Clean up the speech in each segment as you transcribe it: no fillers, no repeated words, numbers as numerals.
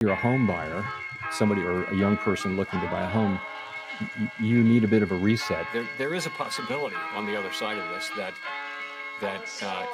You're a home buyer, somebody or a young person looking to buy a home, you need a bit of a reset. There is a possibility on the other side of this that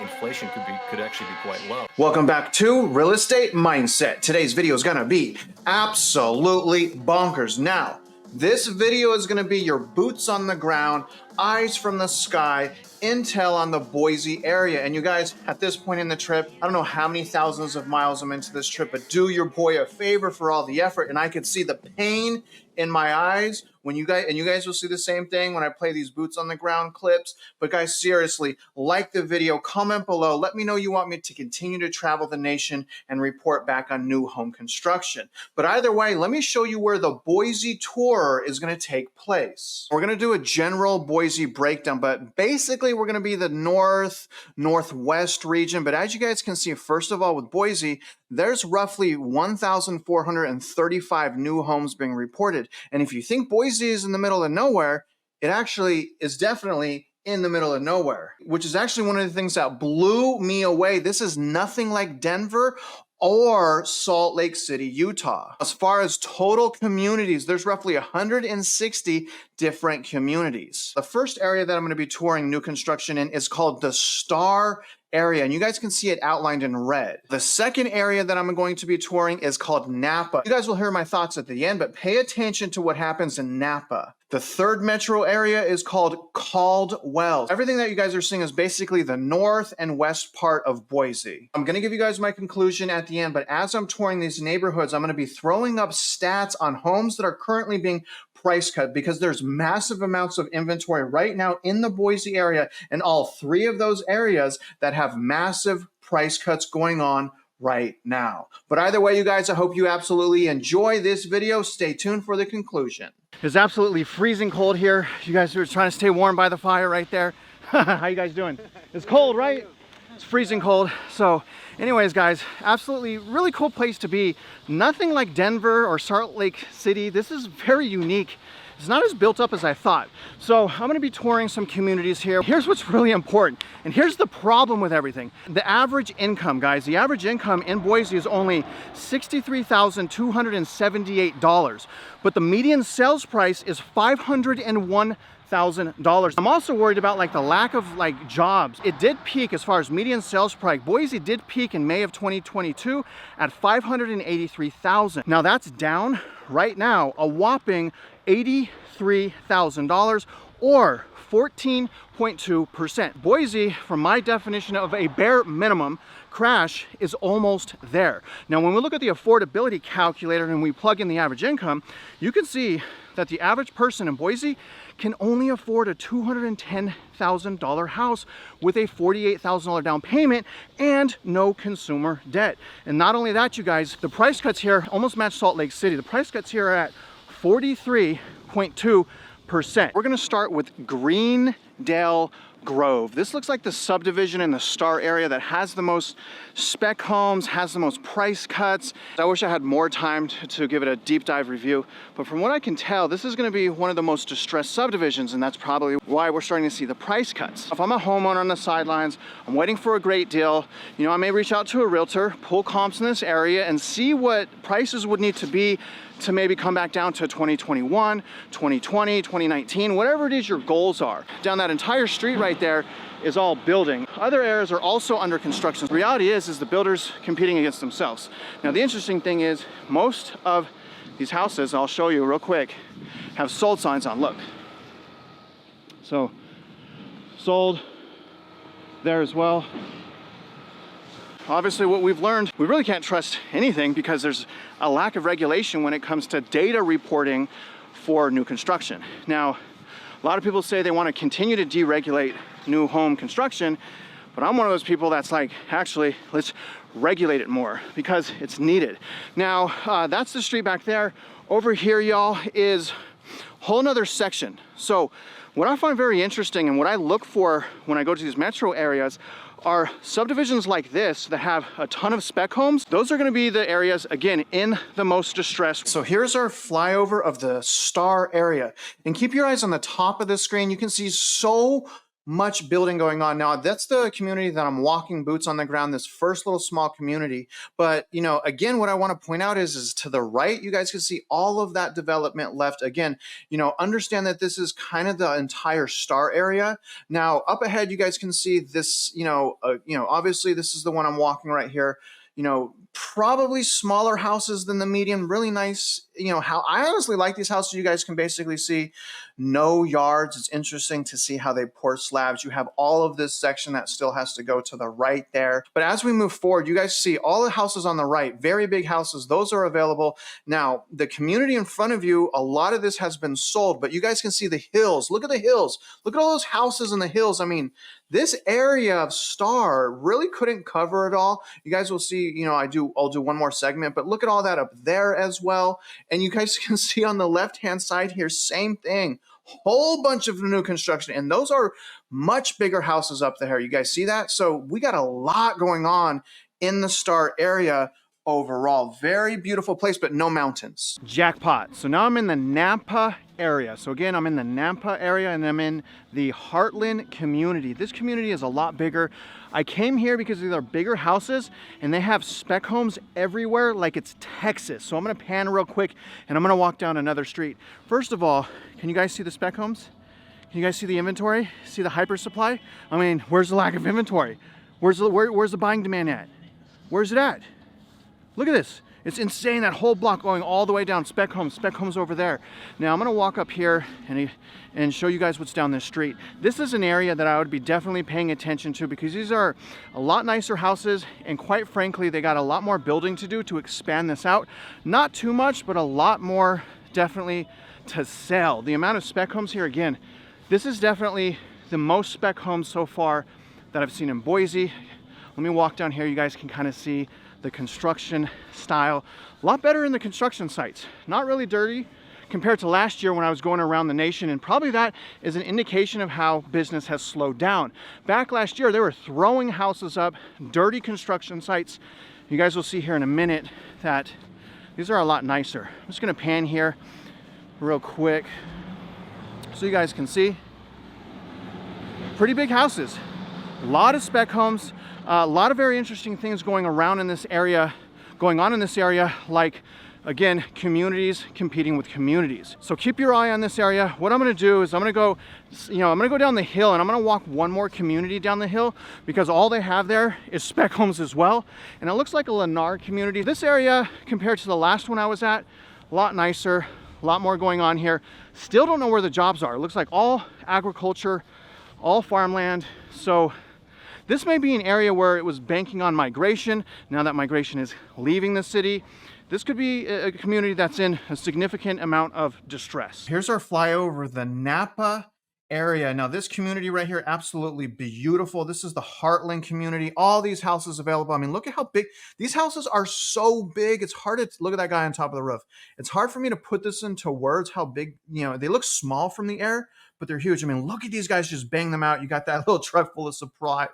inflation could actually be quite low. Welcome back to Real Estate Mindset. Today's video is going to be absolutely bonkers. Now, this video is going to be your boots on the ground, eyes from the sky, intel on the Boise area. And you guys, at this point in the trip, I don't know how many thousands of miles I'm into this trip, but do your boy a favor for all the effort. And I could see the pain in my eyes when you guys will see the same thing when I play these boots on the ground clips. But guys, seriously, like the video, comment below, let me know you want me to continue to travel the nation and report back on new home construction. But either way, let me show you where the Boise tour is going to take place. We're going to do a general Boise breakdown, but basically we're going to be the northwest region. But as you guys can see, first of all, with Boise, there's roughly 1,435 new homes being reported. And if you think Boise is in the middle of nowhere, it actually is definitely in the middle of nowhere, which is actually one of the things that blew me away. This is nothing like Denver or Salt Lake City, Utah. As far as total communities, there's roughly 160 different communities. The first area that I'm going to be touring new construction in is called the Star area, and you guys can see it outlined in red. The second area that I'm going to be touring is called Nampa. You guys will hear my thoughts at the end, but pay attention to what happens in Nampa. The third metro area is called Caldwell. Everything that you guys are seeing is basically the north and west part of Boise. I'm going to give you guys my conclusion at the end, but as I'm touring these neighborhoods, I'm going to be throwing up stats on homes that are currently being price cut because there's massive amounts of inventory right now in the Boise area and all three of those areas that have massive price cuts going on right now. But either way, you guys, I hope you absolutely enjoy this video. Stay tuned for the conclusion. It's absolutely freezing cold here. You guys are trying to stay warm by the fire right there. How you guys doing? It's cold, right? It's freezing cold. So anyways, guys, absolutely really cool place to be. Nothing like Denver or Salt Lake City. This is very unique. It's not as built up as I thought. So I'm gonna be touring some communities here. Here's what's really important, and here's the problem with everything. The average income, guys, the average income in Boise is only $63,278, but the median sales price is $501,000. I'm also worried about like the lack of like jobs. It did peak as far as median sales price. Boise did peak in May of 2022 at 583,000. Now that's down right now a whopping $83,000 or 14.2%. Boise, from my definition of a bare minimum crash, is almost there. Now, when we look at the affordability calculator and we plug in the average income, you can see that the average person in Boise can only afford a $210,000 house with a $48,000 down payment and no consumer debt. And not only that, you guys, the price cuts here almost match Salt Lake City. The price cuts here are at 43.2%. We're gonna start with Greendale Grove. This looks like the subdivision in the Star area that has the most spec homes, has the most price cuts. I wish I had more time to give it a deep dive review, but from what I can tell, this is going to be one of the most distressed subdivisions, and that's probably why we're starting to see the price cuts. If I'm a homeowner on the sidelines, I'm waiting for a great deal, you know, I may reach out to a realtor, pull comps in this area, and see what prices would need to be to maybe come back down to 2021, 2020, 2019, whatever it is your goals are. Down that entire street right there is all building. Other areas are also under construction. The reality is the builders competing against themselves. Now, the interesting thing is most of these houses, I'll show you real quick, have sold signs on. Look. So, sold there as well. Obviously, what we've learned, we really can't trust anything because there's a lack of regulation when it comes to data reporting for new construction. Now, a lot of people say they want to continue to deregulate new home construction, but I'm one of those people that's like, actually, let's regulate it more because it's needed. Now, that's the street back there. Over here, y'all, is a whole nother section. So what I find very interesting and what I look for when I go to these metro areas are subdivisions like this that have a ton of spec homes. Those are going to be the areas, again, in the most distressed. So here's our flyover of the Star area. And keep your eyes on the top of the screen. You can see so much building going on. Now, that's the community that I'm walking boots on the ground, this first little small community. But, you know, again, what I want to point out is to the right, you guys can see all of that development left. Again, you know, understand that this is kind of the entire Star area. Now, up ahead, you guys can see this, obviously this is the one I'm walking right here. You know, probably smaller houses than the median, really nice. You know, how I honestly like these houses. You guys can basically see no yards. It's interesting to see how they pour slabs. You have all of this section that still has to go to the right there. But as we move forward, you guys see all the houses on the right, very big houses. Those are available. Now, the community in front of you, a lot of this has been sold, but you guys can see the hills. Look at the hills. Look at all those houses in the hills. I mean, this area of Star really couldn't cover it all. You guys will see, you know, I'll do one more segment, but look at all that up there as well. And you guys can see on the left-hand side here, same thing. Whole bunch of new construction. And those are much bigger houses up there. You guys see that? So we got a lot going on in the Star area overall. Very beautiful place, but no mountains. Jackpot. So now I'm in the Nampa area. So again, I'm in the Nampa area and I'm in the Heartland community. This community is a lot bigger. I came here because these are bigger houses and they have spec homes everywhere like it's Texas. So I'm gonna pan real quick and I'm gonna walk down another street. First of all, can you guys see the spec homes? Can you guys see the inventory? See the hyper supply? I mean, where's the lack of inventory? Where's the buying demand at? Where's it at? Look at this. It's insane, that whole block going all the way down. Spec homes over there. Now I'm gonna walk up here and show you guys what's down this street. This is an area that I would be definitely paying attention to because these are a lot nicer houses and quite frankly, they got a lot more building to do to expand this out. Not too much, but a lot more definitely to sell. The amount of spec homes here, again, this is definitely the most spec homes so far that I've seen in Boise. Let me walk down here. You guys can kind of see the construction style. A lot better in the construction sites. Not really dirty compared to last year when I was going around the nation, and probably that is an indication of how business has slowed down. Back last year, they were throwing houses up, dirty construction sites. You guys will see here in a minute that these are a lot nicer. I'm just gonna pan here real quick so you guys can see. Pretty big houses, a lot of spec homes. A lot of very interesting things going on in this area, like, again, communities competing with communities. So keep your eye on this area. What I'm gonna do is I'm gonna go down the hill and I'm gonna walk one more community down the hill because all they have there is spec homes as well. And it looks like a Lennar community. This area, compared to the last one I was at, a lot nicer, a lot more going on here. Still don't know where the jobs are. It looks like all agriculture, all farmland. So this may be an area where it was banking on migration. Now that migration is leaving the city, this could be a community that's in a significant amount of distress. Here's our flyover the Nampa area. Now this community right here, absolutely beautiful. This is the Heartland community. All these houses available. I mean, look at how big these houses are. So big. It's hard to look at that guy on top of the roof. It's hard for me to put this into words how big, you know, they look small from the air, but they're huge. I mean, look at these guys just bang them out. You got that little truck full of supplies.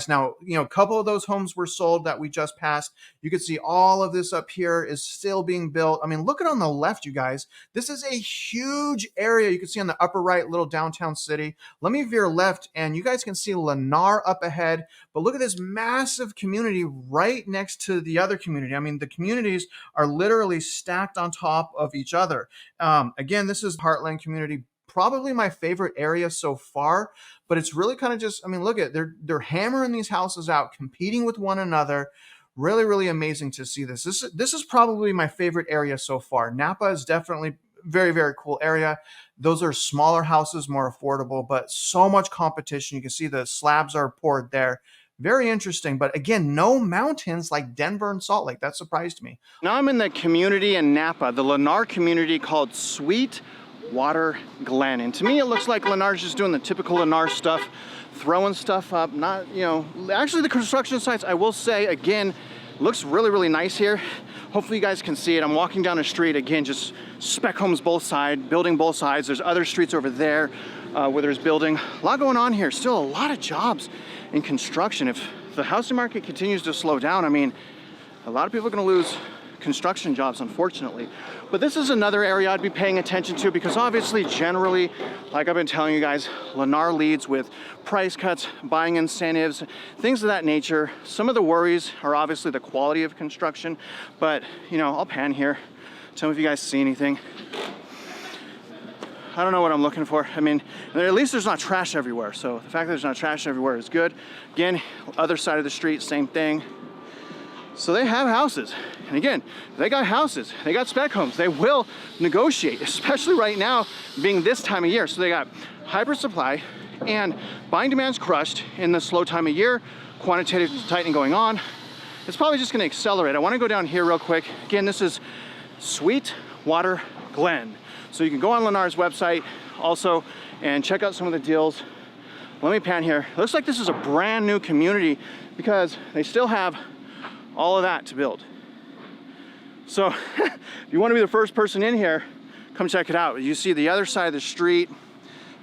Now, a couple of those homes were sold that we just passed. You can see all of this up here is still being built. I mean, look at on the left, you guys. This is a huge area. You can see on the upper right, little downtown city. Let me veer left and you guys can see Lennar up ahead. But look at this massive community right next to the other community. I mean, the communities are literally stacked on top of each other. Again, this is Heartland community. Probably my favorite area so far, but it's really kind of just, I mean, look at, they're hammering these houses out, competing with one another. Really, really amazing to see this. This is probably my favorite area so far. Nampa is definitely very, very cool area. Those are smaller houses, more affordable, but so much competition. You can see the slabs are poured there. Very interesting, but again, no mountains like Denver and Salt Lake. That surprised me. Now I'm in the community in Nampa, the Lennar community called Sweet Water Glen. And to me, it looks like Lennar's just doing the typical Lennar stuff, throwing stuff up. Not, actually the construction sites, I will say, again, looks really, really nice here. Hopefully you guys can see it. I'm walking down a street, again, just spec homes both sides, building both sides. There's other streets over there where there's building. A lot going on here. Still a lot of jobs in construction. If the housing market continues to slow down, I mean, a lot of people are gonna lose construction jobs, unfortunately. But this is another area I'd be paying attention to because obviously, generally, like I've been telling you guys, Lennar leads with price cuts, buying incentives, things of that nature. Some of the worries are obviously the quality of construction, but you know, I'll pan here. Tell me if you guys see anything. I don't know what I'm looking for. I mean, at least there's not trash everywhere. So the fact that there's not trash everywhere is good. Again, other side of the street, same thing. So they have houses. And again, they got houses, they got spec homes. They will negotiate, especially right now being this time of year. So they got hyper supply and buying demand's crushed in the slow time of year, quantitative tightening going on. It's probably just gonna accelerate. I wanna go down here real quick. Again, this is Sweetwater Glen. So you can go on Lennar's website also and check out some of the deals. Let me pan here. It looks like this is a brand new community because they still have all of that to build. So if you want to be the first person in here, come check it out. You see the other side of the street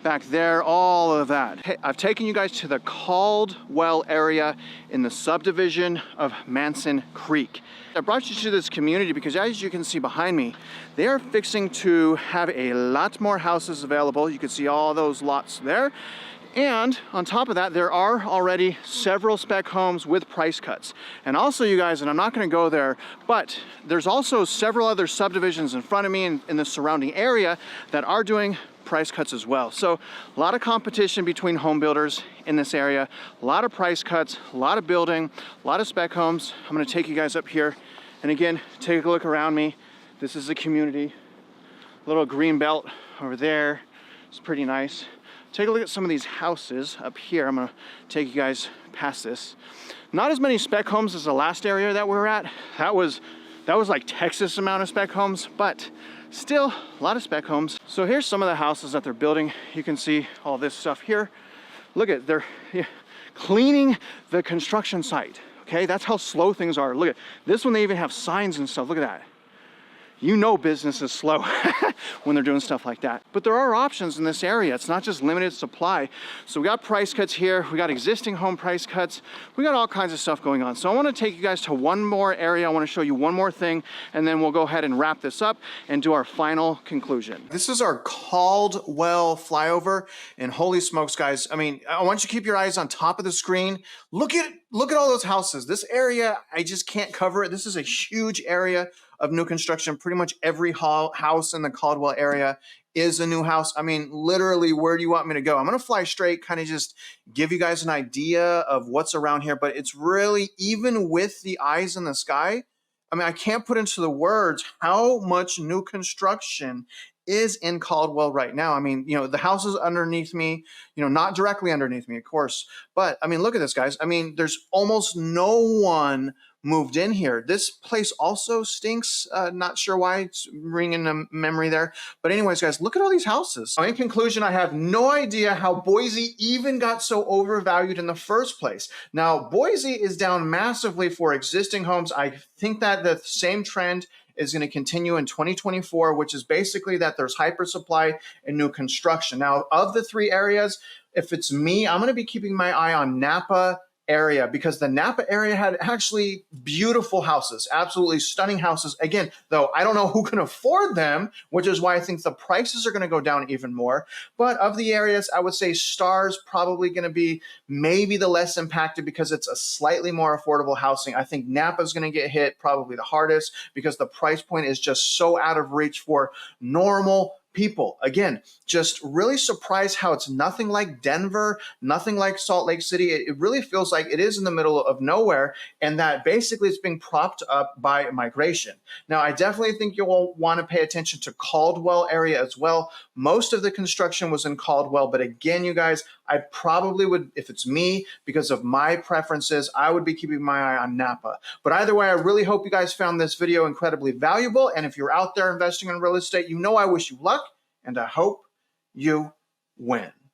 back there, all of that. Hey, I've taken you guys to the Caldwell area in the subdivision of Manson Creek. I brought you to this community because as you can see behind me, they are fixing to have a lot more houses available. You can see all those lots there. And on top of that, there are already several spec homes with price cuts. And also, you guys, and I'm not going to go there, but there's also several other subdivisions in front of me in the surrounding area that are doing price cuts as well. So a lot of competition between home builders in this area, a lot of price cuts, a lot of building, a lot of spec homes. I'm going to take you guys up here and again, take a look around me. This is the community, little green belt over there. It's pretty nice. Take a look at some of these houses up here. I'm gonna take you guys past this. Not as many spec homes as the last area that we were at. That was like Texas amount of spec homes, but still a lot of spec homes. So here's some of the houses that they're building. You can see all this stuff here. Look at, they're cleaning the construction site. Okay, that's how slow things are. Look at this one, they even have signs and stuff. Look at that. You know business is slow when they're doing stuff like that. But there are options in this area. It's not just limited supply. So we got price cuts here. We got existing home price cuts. We got all kinds of stuff going on. So I want to take you guys to one more area. I want to show you one more thing, and then we'll go ahead and wrap this up and do our final conclusion. This is our Caldwell flyover, and holy smokes, guys. I mean, I want you to keep your eyes on top of the screen. Look at all those houses. This area, I just can't cover it. This is a huge area of new construction. Pretty much every house in the Caldwell area is a new house. I mean, literally, where do you want me to go? I'm going to fly straight, kind of just give you guys an idea of what's around here. But it's really, even with the eyes in the sky, I mean, I can't put into the words how much new construction is in Caldwell right now. I mean, you know, the houses underneath me, you know, not directly underneath me, of course. But I mean, look at this, guys. I mean, there's almost no one moved in here. This place also stinks. Not sure why, it's ringing a memory there. But anyways, guys, look at all these houses. In conclusion, I have no idea how Boise even got so overvalued in the first place. Now, Boise is down massively for existing homes. I think that the same trend is going to continue in 2024, which is basically that there's hyper supply and new construction. Now, of the three areas, if it's me, I'm going to be keeping my eye on Nampa area, because the Nampa area had actually beautiful houses, absolutely stunning houses. Again, though, I don't know who can afford them, which is why I think the prices are going to go down even more. But of the areas, I would say Star's probably going to be maybe the less impacted because it's a slightly more affordable housing. I think Nampa is going to get hit probably the hardest because the price point is just so out of reach for normal people. Again, just really surprised how it's nothing like Denver, nothing like Salt Lake City. It really feels like it is in the middle of nowhere, and that basically it's being propped up by migration. Now, I definitely think you'll want to pay attention to Caldwell area as well. Most of the construction was in Caldwell, but again, you guys, I probably would, if it's me, because of my preferences, I would be keeping my eye on Nampa. But either way, I really hope you guys found this video incredibly valuable. And if you're out there investing in real estate, you know I wish you luck, and I hope you win.